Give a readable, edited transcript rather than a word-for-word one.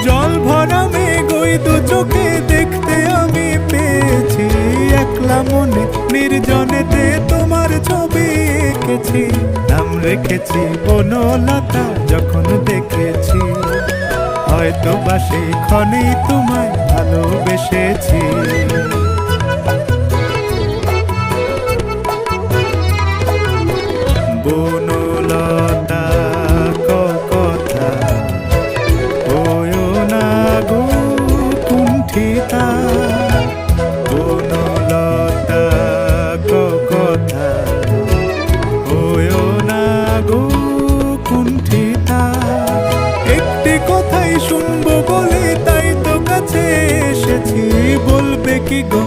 জল ভরা মেঘ ওই দু চোখে দেখতে আমি পেয়েছি, একলা মনে নির্জনেতে তোমার ছবি এঁকেছি। নাম রেখেছি বনলতা যখন দেখেছি, হয়তো বা সেই ক্ষণেই তোমায় ভালোবেসেছি। বনলতা কথা হয়ো না গো কুণ্ঠিতা, বনলতা কথা হয়ো না গো কুণ্ঠিতা। একটি কথাই শুনবো বলে তাই তো কাছে এসেছি, বলবে কি গো